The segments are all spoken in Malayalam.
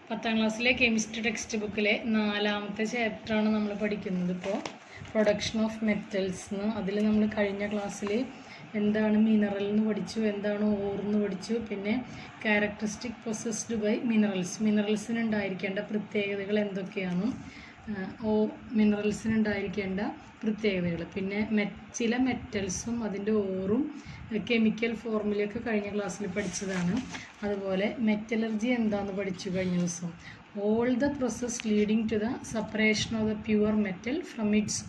10ാം ക്ലാസ്സിലെ കെമിസ്ട്രി ടെക്സ്റ്റ് ബുക്കിലെ 4ാമത്തെ ചാപ്റ്ററാണ് നമ്മൾ പഠിക്കുന്നത്. ഇപ്പോൾ പ്രൊഡക്ഷൻ ഓഫ് മെറ്റൽസ് എന്ന്. അതിൽ നമ്മൾ കഴിഞ്ഞ ക്ലാസ്സിൽ എന്താണ് മിനറൽ എന്ന് പഠിച്ചു, എന്താണ് ഓർ എന്ന് പഠിച്ചു, പിന്നെ ക്യാരക്ടറിസ്റ്റിക് പൊസസ്ഡ് ബൈ മിനറൽസിന് ഉണ്ടായിരിക്കേണ്ട പ്രത്യേകതകൾ എന്തൊക്കെയാണ്, മിനറൽസിനുണ്ടായിരിക്കേണ്ട പ്രത്യേകതകൾ, പിന്നെ ചില മെറ്റൽസും അതിൻ്റെ ഓറും കെമിക്കൽ ഫോർമുലയൊക്കെ കഴിഞ്ഞ ക്ലാസ്സിൽ പഠിച്ചതാണ്. അതുപോലെ മെറ്റലർജി എന്താണെന്ന് പഠിച്ചു കഴിഞ്ഞ ദിവസം. All the process leading to the separation of the pure metal from its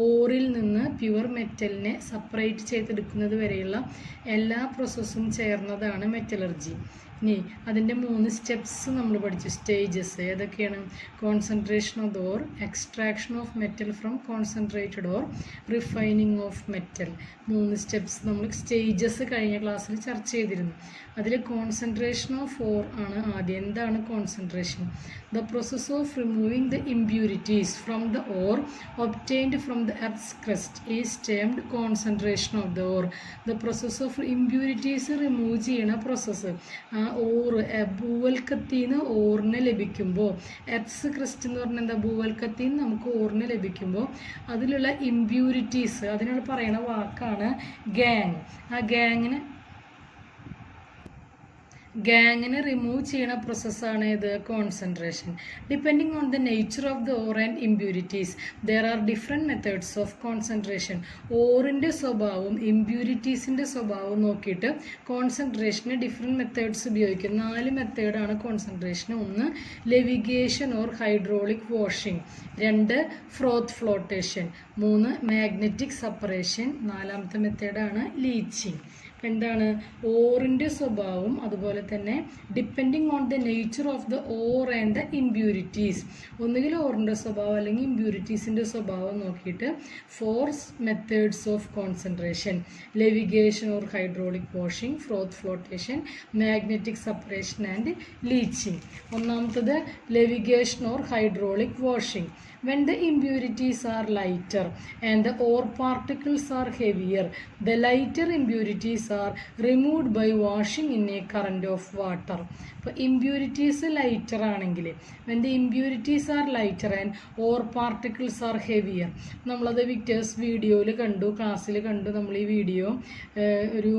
ഓറിൽ നിന്ന് പ്യുവർ മെറ്റലിനെ സെപ്പറേറ്റ് ചെയ്തെടുക്കുന്നത് വരെയുള്ള എല്ലാ പ്രോസസ്സും ചേർന്നതാണ് മെറ്റലർജി. ഇനി അതിൻ്റെ 3 സ്റ്റെപ്സ് നമ്മൾ പഠിച്ചു. സ്റ്റേജസ് ഏതൊക്കെയാണ്? Concentration of the or, extraction of metal from concentrated or, refining of metal. 3 steps നമ്മൾ സ്റ്റേജസ് കഴിഞ്ഞ ക്ലാസ്സിൽ ചർച്ച ചെയ്തിരുന്നു. അതിൽ കോൺസെൻട്രേഷൻ ഓഫ് ഓർ ആണ് ആദ്യം. എന്താണ് concentration? The process of removing the impurities from the or obtained from the earth's crest is termed concentration of the or. The process of impurities remove ചെയ്യണ പ്രോസസ്സ്, ഓറ് ഭൂവൽക്കത്തിന്ന് ഓറിന് ലഭിക്കുമ്പോൾ, എർത്ത്സ് ക്രസ്റ്റ് എന്ന് പറഞ്ഞാൽ എന്താ? ഭൂവൽക്കത്തിന്ന് നമുക്ക് ഓറിന് ലഭിക്കുമ്പോൾ അതിലുള്ള ഇംപ്യൂരിറ്റീസ്, അതിനുള്ള പറയുന്ന വാക്കാണ് ഗാങ്. ആ ഗാങ്ങിനെ റിമൂവ് ചെയ്യുന്ന പ്രോസസ്സാണ് ഇത് concentration. Depending on the nature of the ore and impurities there are different methods of concentration. ഓറിൻ്റെ സ്വഭാവവും ഇംപ്യൂരിറ്റീസിൻ്റെ സ്വഭാവവും നോക്കിയിട്ട് കോൺസെൻട്രേഷന് ഡിഫറെൻറ്റ് മെത്തേഡ്സ് ഉപയോഗിക്കും. 4 മെത്തേഡാണ് കോൺസെൻട്രേഷന്. 1 levigation or hydraulic washing, 2 froth flotation, 3 magnetic separation, 4ാമത്തെ മെത്തേഡാണ് ലീച്ചിങ്. എന്താണ്? ഓറിൻ്റെ സ്വഭാവം, അതുപോലെ തന്നെ depending on the nature of the ore and the impurities. ഒന്നുകിൽ ഓറിൻ്റെ സ്വഭാവം അല്ലെങ്കിൽ ഇംപ്യൂരിറ്റീസിൻ്റെ സ്വഭാവം നോക്കിയിട്ട് 4 methods of concentration: levigation or hydraulic washing, froth flotation, magnetic separation and leaching. ഒന്നാമത്തത് levigation or hydraulic washing. When the impurities are lighter and the ore particles are heavier, the lighter impurities are removed by washing in a current of water. അപ്പോൾ ഇംപ്യൂരിറ്റീസ് ലൈറ്റർ ആണെങ്കിൽ, when the impurities are lighter and ore particles are heavier, നമ്മളത് വിക്ടേഴ്സ് വീഡിയോയിൽ കണ്ടു, ക്ലാസ്സിൽ കണ്ടു. നമ്മൾ ഈ വീഡിയോ ഒരു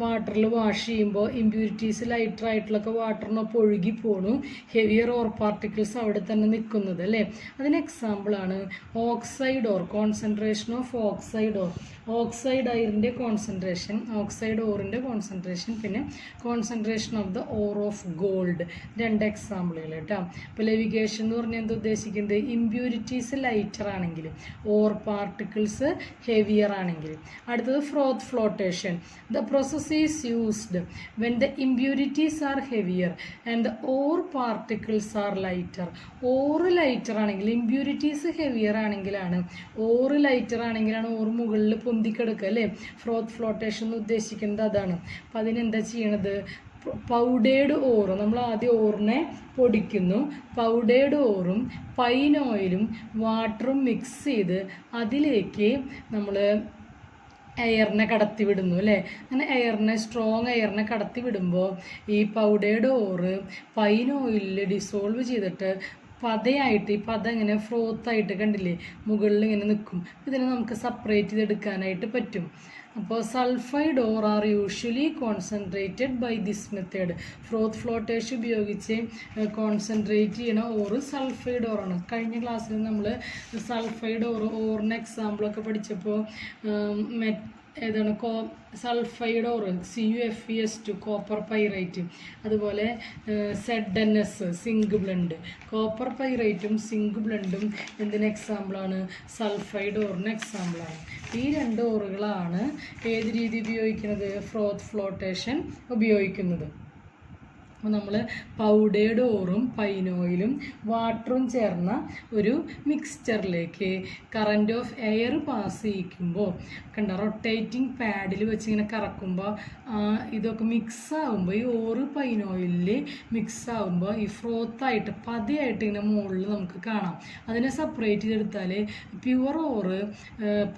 വാട്ടറിൽ വാഷ് ചെയ്യുമ്പോൾ ഇംപ്യൂരിറ്റീസ് ലൈറ്റർ ആയിട്ടുള്ളൊക്കെ വാട്ടറിനൊപ്പം ഒഴുകി പോണു, ഹെവിയർ ഓർ പാർട്ടിക്കിൾസ് അവിടെ തന്നെ നിൽക്കുന്നത് അല്ലേ. അതിന് എക്സാമ്പിളാണ് oxide ore. Concentration of oxide ore, oxide അയറിൻ്റെ കോൺസെൻട്രേഷൻ, ഓക്സൈഡ് ഓറിൻ്റെ കോൺസെൻട്രേഷൻ, പിന്നെ concentration of the ore of gold. 2 എക്സാമ്പിളുകൾ കേട്ടോ. അപ്പോൾ ലെവിഗേഷൻ എന്ന് പറഞ്ഞാൽ എന്താ ഉദ്ദേശിക്കുന്നത്? ഇംപ്യൂരിറ്റീസ് ലൈറ്റർ ആണെങ്കിൽ, ഓർ പാർട്ടിക്കിൾസ് ഹെവിയർ ആണെങ്കിൽ. അടുത്തത് froth flotation. The process is used when the impurities are heavier and the ore particles are lighter. Ore lighter ആണെങ്കിൽ, ഇംപ്യൂരിറ്റീസ് ഹെവിയർ ആണെങ്കിലാണ്, ഓറ് ലൈറ്റർ ആണെങ്കിലാണ് ഓർ മുകളിൽ പൊന്തിക്കെടുക്കുക അല്ലേ. ഫ്രോത്ത് ഫ്ലോട്ടേഷൻ എന്ന് ഉദ്ദേശിക്കുന്നത് അതാണ്. അപ്പം അതിനെന്താ ചെയ്യണത്? പൗഡേർഡ് ഓറ്, നമ്മൾ ആദ്യം ഓറിനെ പൊടിക്കുന്നു. പൗഡേർഡ് ഓറും പൈൻ ഓയിലും വാട്ടറും മിക്സ് ചെയ്ത് അതിലേക്ക് നമ്മൾ എയറിനെ കടത്തി വിടുന്നു അല്ലേ. അങ്ങനെ സ്ട്രോങ് എയറിനെ കടത്തി വിടുമ്പോൾ ഈ പൗഡേർഡ് ഓറ് പൈൻ ഓയിലിൽ ഡിസോൾവ് ചെയ്തിട്ട് പതയായിട്ട്, ഈ പത ഇങ്ങനെ ഫ്രോത്തായിട്ട് കണ്ടില്ലേ, മുകളിൽ ഇങ്ങനെ നിൽക്കും. ഇതിനെ നമുക്ക് സെപ്പറേറ്റ് ചെയ്തെടുക്കാനായിട്ട് പറ്റും. അപ്പോൾ sulphide ores are usually concentrated by this method. Froth flotation ഉപയോഗിച്ച് കോൺസെൻട്രേറ്റ് ചെയ്യണ ഓറ് സൾഫൈഡ് ഓറാണ്. കഴിഞ്ഞ ക്ലാസ്സിൽ നമ്മൾ സൾഫൈഡ് ഓറിന് എക്സാമ്പിളൊക്കെ പഠിച്ചപ്പോൾ ഏതാണ്? Sulphide ore CuFeS2, copper pyrite. അതുപോലെ ZnS, സിങ്ക് ബ്ലണ്ട്. കോപ്പർ പൈറൈറ്റും സിങ്ക് ബ്ലണ്ടും എന്തിന് എക്സാമ്പിളാണ്? സൾഫൈഡ് ഓറിന് എക്സാമ്പിളാണ്. ഈ 2 ഓറുകളാണ് ഏത് രീതി ഉപയോഗിക്കുന്നത്? ഫ്രോത്ത് ഫ്ലോട്ടേഷൻ ഉപയോഗിക്കുന്നത്. അപ്പോൾ നമ്മൾ പൗഡേർഡ് ഓറും പൈൻ ഓയിലും വാട്ടറും ചേർന്ന ഒരു മിക്സ്ചറിലേക്ക് കറൻറ്റ് ഓഫ് എയർ പാസ് ചെയ്യിക്കുമ്പോൾ കണ്ട, റൊട്ടേറ്റിംഗ് പാഡിൽ വെച്ച് ഇങ്ങനെ കറക്കുമ്പോൾ ഇതൊക്കെ മിക്സ് ആകുമ്പോൾ, ഈ ഓറ് പൈൻ ഓയിലിൽ മിക്സ് ആകുമ്പോൾ ഈ ഫ്രോത്തായിട്ട് പതയായിട്ട് ഇങ്ങനെ മുകളിൽ നമുക്ക് കാണാം. അതിനെ സെപ്പറേറ്റ് ചെയ്തെടുത്താൽ പ്യുവർ ഓറ്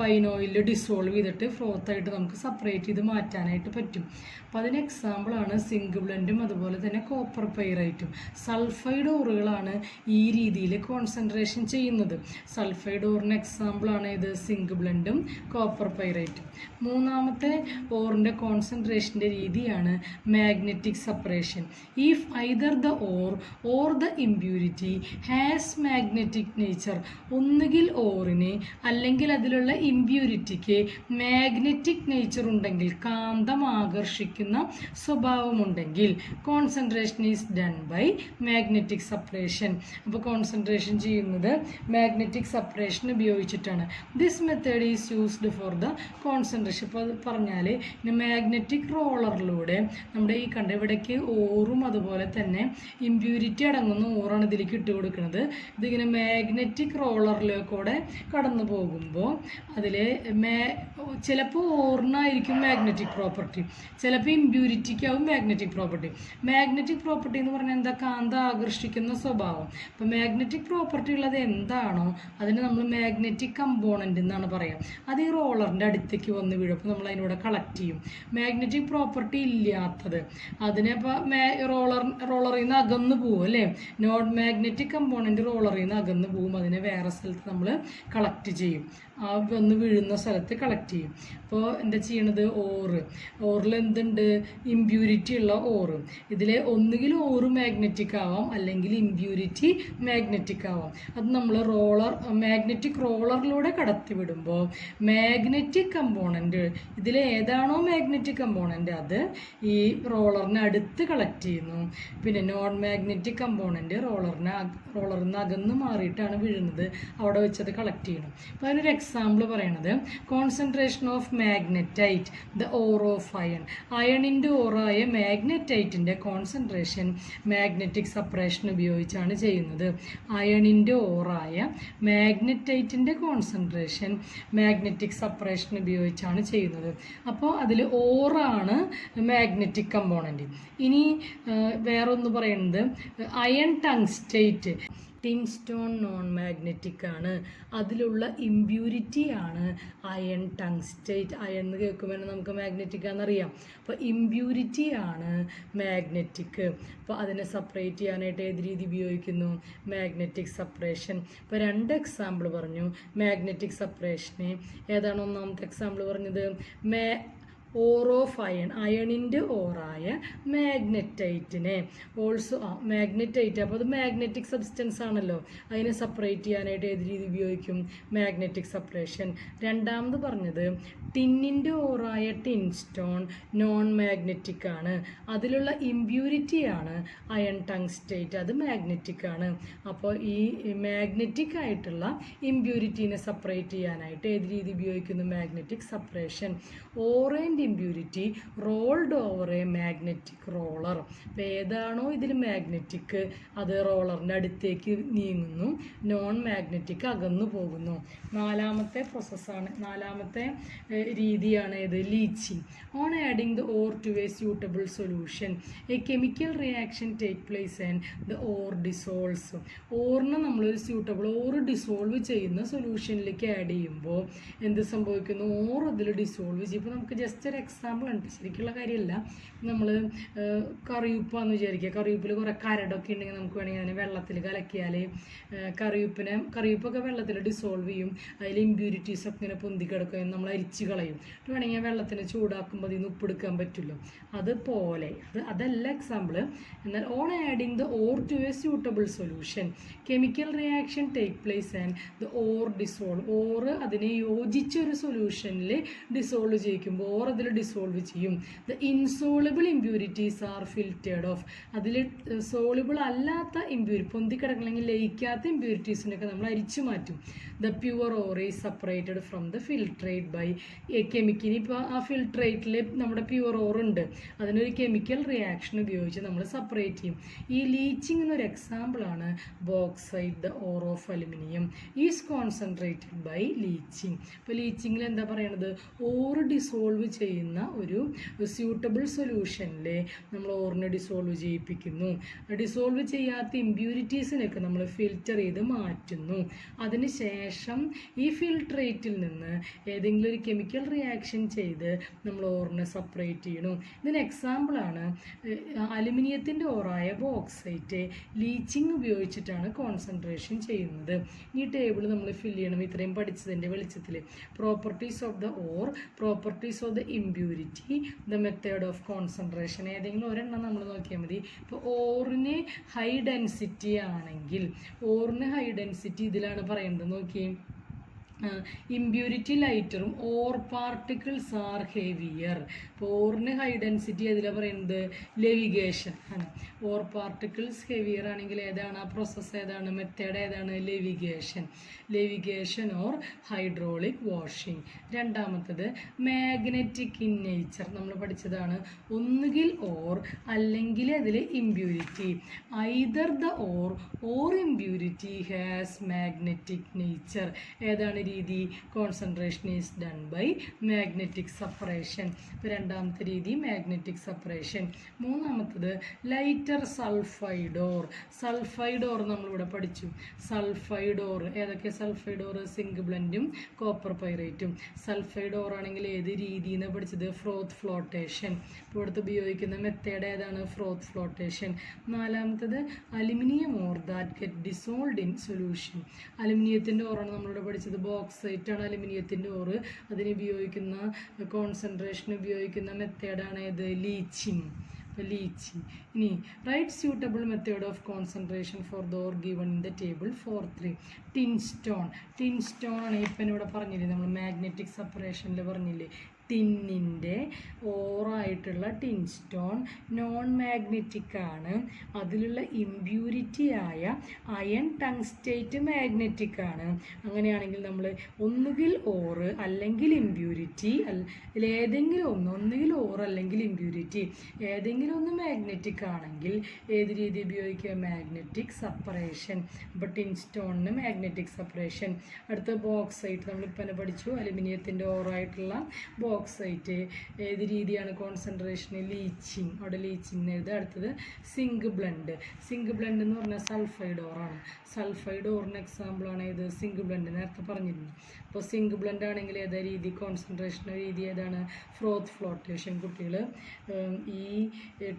പൈൻ ഓയിലിൽ ഡിസോൾവ് ചെയ്തിട്ട് ഫ്രോത്തായിട്ട് നമുക്ക് സെപ്പറേറ്റ് ചെയ്ത് മാറ്റാനായിട്ട് പറ്റും. അപ്പോൾ അതിന് എക്സാമ്പിളാണ് സിങ്ക് ബ്ലെൻഡും അതുപോലെ തന്നെ തന്നെ കോപ്പർ പൈറൈറ്റും. സൾഫൈഡ് ഓറുകളാണ് ഈ രീതിയിൽ കോൺസെൻട്രേഷൻ ചെയ്യുന്നത്. സൾഫൈഡ് ഓറിന് എക്സാമ്പിളാണ് ഇത് സിങ്ക് ബ്ലെൻഡും കോപ്പർ പൈറൈറ്റും. മൂന്നാമത്തെ ഓറിൻ്റെ കോൺസെൻട്രേഷൻ്റെ രീതിയാണ് magnetic separation. If either the or the impurity has magnetic nature, ഒന്നുകിൽ ഓറിന് അല്ലെങ്കിൽ അതിലുള്ള ഇമ്പ്യൂരിറ്റിക്ക് മാഗ്നറ്റിക് നേച്ചർ ഉണ്ടെങ്കിൽ, കാന്തം ആകർഷിക്കുന്ന സ്വഭാവമുണ്ടെങ്കിൽ, concentration is done by magnetic separation. അപ്പോൾ കോൺസെൻട്രേഷൻ ചെയ്യുന്നത് മാഗ്നറ്റിക് സെപ്പറേഷൻ ഉപയോഗിച്ചിട്ടാണ്. This method is used for the concentration. ഇപ്പോൾ അത് പറഞ്ഞാൽ മാഗ്നറ്റിക് റോളറിലൂടെ നമ്മുടെ ഈ കണ്ട ഇവിടേക്ക് ഓറും അതുപോലെ തന്നെ ഇമ്പ്യൂരിറ്റി അടങ്ങുന്ന ഓറാണ് ഇതിലേക്ക് ഇട്ട് കൊടുക്കുന്നത്. ഇതിങ്ങനെ മാഗ്നറ്റിക് റോളറിലേക്കൂടെ കടന്നു പോകുമ്പോൾ അതിൽ ചിലപ്പോൾ ഓറിനായിരിക്കും മാഗ്നറ്റിക് പ്രോപ്പർട്ടി, ചിലപ്പോൾ ഇമ്പ്യൂരിറ്റിക്കാവും മാഗ്നറ്റിക് പ്രോപ്പർട്ടി. മാഗ്നറ്റിക് പ്രോപ്പർട്ടി എന്ന് പറഞ്ഞാൽ എന്താ? കാന്തം ആകർഷിക്കുന്ന സ്വഭാവം. അപ്പോൾ മാഗ്നറ്റിക് പ്രോപ്പർട്ടി ഉള്ളത് എന്താണോ അതിന് നമ്മൾ മാഗ്നറ്റിക് കമ്പോണൻ്റ് എന്നാണ് പറയുക. അത് ഈ റോളറിൻ്റെ അടുത്തേക്ക് വന്ന് വീഴും. അപ്പോൾ നമ്മൾ അതിനൂടെ കളക്ട് ചെയ്യും. മാഗ്നറ്റിക് പ്രോപ്പർട്ടി ഇല്ലാത്തത് അതിനെ ഇപ്പോൾ റോളറിൽ നിന്ന് അകന്ന് പോകും അല്ലേ? നോൺ മാഗ്നറ്റിക് കമ്പോണൻറ്റ് റോളറിൽ നിന്ന് അകന്ന് പോകും. അതിനെ വേറെ സ്ഥലത്ത് നമ്മൾ കളക്ട് ചെയ്യും. ആ വന്ന് വീഴുന്ന സ്ഥലത്ത് കളക്ട് ചെയ്യും. അപ്പോൾ എന്താ ചെയ്യണത്? ഓറിൽ എന്തുണ്ട്? ഇമ്പ്യൂരിറ്റി ഉള്ള ഓറ്. ഇതിൽ ഒന്നുകിൽ ഓറ് മാഗ്നറ്റിക് ആവാം അല്ലെങ്കിൽ ഇമ്പ്യൂരിറ്റി മാഗ്നറ്റിക് ആവാം. അത് നമ്മൾ മാഗ്നറ്റിക് റോളറിലൂടെ കടത്തി വിടുമ്പോൾ മാഗ്നറ്റിക് കമ്പോണൻറ്റ് ഇതിൽ ഏതാണോ മാഗ്നറ്റിക് കമ്പോണൻറ്റ് അത് ഈ റോളറിന് അടുത്ത് കളക്ട് ചെയ്യുന്നു. പിന്നെ നോൺ മാഗ്നറ്റിക് കമ്പോണൻറ്റ് റോളറിൽ നിന്ന് അകന്ന് മാറിയിട്ടാണ് വീഴുന്നത്. അവിടെ വെച്ചത് കളക്ട് ചെയ്യണം. അപ്പോൾ അതിനൊരു എക്സാമ്പിൾ പറയണത് concentration of magnetite the ore of iron. അയണിൻ്റെ ഓറായ മാഗ്നറ്റൈറ്റിൻ്റെ കോൺസെൻട്രേഷൻ മാഗ്നറ്റിക് സെപ്പറേഷൻ ഉപയോഗിച്ചാണ് ചെയ്യുന്നത്. അയണിൻ്റെ ഓറായ മാഗ്നറ്റൈറ്റിൻ്റെ കോൺസെൻട്രേഷൻ മാഗ്നറ്റിക് സെപ്പറേഷൻ ഉപയോഗിച്ചാണ് ചെയ്യുന്നത്. അപ്പോൾ അതിൽ ഓറാണ് മാഗ്നറ്റിക് കമ്പോണൻറ്റ്. ഇനി വേറൊന്ന് പറയുന്നത് അയൺ ടങ്സ്റ്റേറ്റ്. ടിൻസ്റ്റോൺ നോൺ മാഗ്നറ്റിക് ആണ്. അതിലുള്ള ഇമ്പ്യൂരിറ്റി ആണ് അയൺ ടങ്സ്റ്റേറ്റ്. അയൺ എന്ന് കേൾക്കുമ്പോൾ നമുക്ക് മാഗ്നറ്റിക് ആണെന്നറിയാം. അപ്പോൾ ഇമ്പ്യൂരിറ്റി ആണ് മാഗ്നറ്റിക്. അപ്പോൾ അതിനെ സെപ്പറേറ്റ് ചെയ്യാനായിട്ട് ഏത് രീതി ഉപയോഗിക്കുന്നു? Magnetic separation. ഇപ്പോൾ 2 എക്സാമ്പിൾ പറഞ്ഞു മാഗ്നറ്റിക് സെപ്പറേഷന്. ഏതാണ് ഒന്നാമത്തെ എക്സാമ്പിൾ പറഞ്ഞത്? ഓർ ഓഫ് അയൺ, അയണിൻ്റെ ഓറായ മാഗ്നറ്റൈറ്റിനെ ഓൾസോ മാഗ്നറ്റൈറ്റ്. അപ്പോൾ അത് മാഗ്നറ്റിക് സബ്സ്റ്റൻസ് ആണല്ലോ. അതിനെ സെപ്പറേറ്റ് ചെയ്യാനായിട്ട് ഏത് രീതി ഉപയോഗിക്കും? Magnetic separation. രണ്ടാമത് പറഞ്ഞത് ടിന്നിൻ്റെ ഓറായ ടിൻസ്റ്റോൺ നോൺ മാഗ്നറ്റിക് ആണ്. അതിലുള്ള ഇമ്പ്യൂരിറ്റിയാണ് അയൺ ടങ്സ്റ്റേറ്റ്. അത് മാഗ്നറ്റിക് ആണ്. അപ്പോൾ ഈ മാഗ്നറ്റിക് ആയിട്ടുള്ള ഇമ്പ്യൂരിറ്റീനെ സെപ്പറേറ്റ് ചെയ്യാനായിട്ട് ഏത് രീതി ഉപയോഗിക്കുന്നു? Magnetic separation. Ore and impurity rolled over a magnetic roller. അപ്പോൾ ഏതാണോ ഇതിൽ മാഗ്നറ്റിക് അത് റോളറിൻ്റെ അടുത്തേക്ക് നീങ്ങുന്നു, നോൺ മാഗ്നറ്റിക് അകന്നു പോകുന്നു. നാലാമത്തെ രീതിയാണ് ഇത്? Leaching. On adding the ore to a suitable solution a chemical reaction take place and the ore dissolves. ഓറിനെ നമ്മളൊരു സ്യൂട്ടബിൾ ഓർ ഡിസോൾവ് ചെയ്യുന്ന സൊല്യൂഷനിലേക്ക് ആഡ് ചെയ്യുമ്പോൾ എന്ത് സംഭവിക്കുന്നു? ഓർ അതിൽ ഡിസോൾവ് ചെയ്യും. ഇപ്പോൾ നമുക്ക് ജസ്റ്റ് ഒരു എക്സാമ്പിൾ ഉണ്ട്, ശരിക്കുള്ള കാര്യമല്ല. നമ്മൾ കറിയുപ്പാന്ന് വിചാരിക്കുക. കറിയുപ്പിൽ കുറേ കരടൊക്കെ ഉണ്ടെങ്കിൽ നമുക്ക് വേണമെങ്കിൽ അതിനെ വെള്ളത്തിൽ കലക്കിയാൽ കറിയുപ്പൊക്കെ വെള്ളത്തിൽ ഡിസോൾവ് ചെയ്യും. അതിൽ ഇമ്പ്യൂരിറ്റീസൊക്കെ ഇങ്ങനെ പൊന്തി കിടക്കുകയും നമ്മൾ അരിച്ച് കളയും. വേണമെങ്കിൽ വെള്ളത്തിന് ചൂടാക്കുമ്പോൾ അതിൽ നിന്ന് ഉപ്പെടുക്കാൻ പറ്റുമല്ലോ. അതുപോലെ അതല്ല എക്സാമ്പിൾ. എന്നാൽ on adding the ore to a suitable solution chemical reaction take place and the ore dissolve. Ore അതിനെ യോജിച്ചൊരു സൊല്യൂഷനിൽ ഡിസോൾവ് ചെയ്യിക്കുമ്പോൾ ഓർ അതിൽ ഡിസോൾവ് ചെയ്യും. The insoluble impurities are filtered off. അതിൽ സോളിബിൾ അല്ലാത്ത പൊന്തിക്കിടക്കണമെങ്കിൽ ലയിക്കാത്ത ഇമ്പ്യൂരിറ്റീസിനൊക്കെ നമ്മൾ അരിച്ചു മാറ്റും. The pure ore is separated from the filtrate by a chemical. ഇപ്പോൾ ആ ഫിൽട്രേറ്റിൽ നമ്മുടെ പ്യുവർ ഓർ ഉണ്ട്, അതിനൊരു കെമിക്കൽ റിയാക്ഷൻ ഉപയോഗിച്ച് നമ്മൾ സെപ്പറേറ്റ് ചെയ്യും. ഈ ലീച്ചിങ് എന്നൊരു എക്സാമ്പിളാണ് bauxite the ore of aluminium is concentrated by leaching. ഇപ്പോൾ ലീച്ചിങ്ങിൽ എന്താ പറയണത്? ഓർ ഡിസോൾവ് ചെയ്ത് ചെയ്യുന്ന ഒരു സ്യൂട്ടബിൾ സൊല്യൂഷനിൽ നമ്മൾ ഓറിനെ ഡിസോൾവ് ചെയ്യിപ്പിക്കുന്നു. ഡിസോൾവ് ചെയ്യാത്ത ഇമ്പ്യൂരിറ്റീസിനൊക്കെ നമ്മൾ ഫിൽറ്റർ ചെയ്ത് മാറ്റുന്നു. അതിനുശേഷം ഈ ഫിൽട്രേറ്റിൽ നിന്ന് ഏതെങ്കിലും ഒരു കെമിക്കൽ റിയാക്ഷൻ ചെയ്ത് നമ്മൾ ഓറിനെ സെപ്പറേറ്റ് ചെയ്യണം. ഇതിന് എക്സാമ്പിളാണ് അലുമിനിയത്തിൻ്റെ ഓറായ ബോക്സൈറ്റ് ലീച്ചിങ് ഉപയോഗിച്ചിട്ടാണ് കോൺസെൻട്രേഷൻ ചെയ്യുന്നത്. ഈ ടേബിൾ നമ്മൾ ഫിൽ ചെയ്യണം ഇത്രയും പഠിച്ചതിൻ്റെ വെളിച്ചത്തിൽ. Properties of the or, properties of the impurity, the method of concentration. ഏതെങ്കിലും ഒരെണ്ണം നമ്മൾ നോക്കിയാൽ മതി. ഇപ്പോൾ ഓറിന് ഹൈ ഡെൻസിറ്റി ആണെങ്കിൽ, ഓറിന് ഹൈ ഡെൻസിറ്റി ഇതിലാണ് പറയുന്നത്. നോക്കിയേ, ഇമ്പ്യൂരിറ്റി ലൈറ്ററും ഓർ പാർട്ടിക്കിൾസ് ആർ ഹെവിയർ. ഇപ്പോൾ ഓറിന് ഹൈ ഡെൻസിറ്റി അതിലാണ് പറയുന്നത് ലെവിഗേഷൻ ആണ്. ഓർ പാർട്ടിക്കിൾസ് ഹെവിയർ ആണെങ്കിൽ ഏതാണ് ആ പ്രോസസ്സ്, ഏതാണ് മെത്തേഡ്, ഏതാണ് levigation. Levigation or hydraulic washing. രണ്ടാമത്തത് മാഗ്നറ്റിക് ഇൻ നേച്ചർ, നമ്മൾ പഠിച്ചതാണ്. ഒന്നുകിൽ ഓർ അല്ലെങ്കിൽ അതിൽ impurity. Either the ore impurity has magnetic nature. ഏതാണ് രീതി? Concentration is done by magnetic separation. രണ്ടാമത്തെ രീതി മാഗ്നറ്റിക് സെപ്പറേഷൻ. മൂന്നാമത്തത് ലൈറ്റർ സൾഫൈഡോർ. സൾഫൈഡോർ നമ്മളിവിടെ പഠിച്ചു. സൾഫൈഡോർ ഏതൊക്കെ സൾഫൈഡോർ? Zinc ബ്ലെൻഡും copper പൈറേറ്റും. സൾഫൈഡോർ ആണെങ്കിൽ ഏത് രീതിന്ന് പഠിച്ചത്? Froth flotation. ഇപ്പോൾ ഇവിടുത്തെ ഉപയോഗിക്കുന്ന മെത്തേഡ് ഏതാണ്? Froth flotation. നാലാമത്തത് aluminium ore that get dissolved in solution. അലുമിനിയത്തിൻ്റെ ഓറാണ് നമ്മളിവിടെ പഠിച്ചത്. ബോക്സൈറ്റ് ആണ് അലുമിനിയത്തിൻ്റെ ഓറ്. അതിന് ഉപയോഗിക്കുന്ന കോൺസെൻട്രേഷൻ ഉപയോഗിക്കുന്ന മെത്തേഡാണ് ഏത്? ലീച്ചിങ്. ലീച്ചിങ്. ഇനി write suitable method of concentration for the ore given in the table 4.3. Tin stone. Tin stone ആണ് ഇപ്പം ഇവിടെ പറഞ്ഞില്ലേ, നമ്മൾ മാഗ്നറ്റിക് സെപ്പറേഷനിൽ പറഞ്ഞില്ലേ. ടിന്നിൻ്റെ ഓറായിട്ടുള്ള ടിൻ സ്റ്റോൺ നോൺ മാഗ്നറ്റിക് ആണ്. അതിലുള്ള ഇമ്പ്യൂരിറ്റി ആയ അയൺ ടങ്സ്റ്റേറ്റ് മാഗ്നറ്റിക് ആണ്. അങ്ങനെയാണെങ്കിൽ നമ്മൾ ഒന്നുകിൽ ഓറ് അല്ലെങ്കിൽ ഇമ്പ്യൂരിറ്റി, ഏതെങ്കിലും ഒന്നുകിൽ ഓർ അല്ലെങ്കിൽ ഇമ്പ്യൂരിറ്റി, ഏതെങ്കിലും ഒന്ന് മാഗ്നറ്റിക് ആണെങ്കിൽ ഏത് രീതി ഉപയോഗിക്കുക? Magnetic separation. അപ്പോൾ ടിൻ സ്റ്റോണിന് മാഗ്നറ്റിക് സെപ്പറേഷൻ. അടുത്ത ബോക്സൈറ്റ്, നമ്മളിപ്പോൾ തന്നെ പഠിച്ചു. അലുമിനിയത്തിൻ്റെ ഓറായിട്ടുള്ള ബോക്സൈറ്റ് ഏത് രീതിയാണ് കോൺസെൻട്രേഷൻ? ലീച്ചിങ്. അവിടെ ലീച്ചിങ് എഴുതുക. അടുത്തത് സിങ്ക് ബ്ലെൻഡ്. സിങ്ക് ബ്ലെൻഡ് എന്ന് പറഞ്ഞാൽ സൾഫൈഡ് ഓറാണ്. സൾഫൈഡ് ഓറിന് എക്സാമ്പിളാണ് ഏത്? Zinc blende. നേരത്തെ പറഞ്ഞിരുന്നു. അപ്പോൾ സിങ്ക് ബ്ലെൻഡ് ആണെങ്കിൽ ഏതാ രീതി? കോൺസെൻട്രേഷൻ രീതി ഏതാണ്? Froth flotation. കുട്ടികൾ ഈ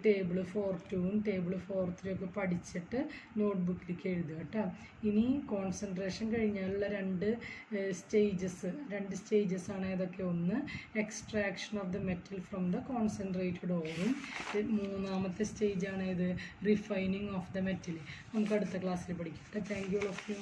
ടേബിൾ 4.2 ടേബിൾ 4.3 ഒക്കെ പഠിച്ചിട്ട് നോട്ട്ബുക്കിലേക്ക് എഴുതുക കേട്ടോ. ഇനി കോൺസെൻട്രേഷൻ കഴിഞ്ഞാലുള്ള രണ്ട് സ്റ്റേജസ് ആണ് ഏതൊക്കെ? ഒന്ന് extraction of the metal from the concentrated ഓറും, മൂന്നാമത്തെ സ്റ്റേജ് ആണ് ഇത്? Refining of the metal. നമുക്ക് അടുത്ത ക്ലാസ്സിൽ പഠിക്കാം. Thank you all of U.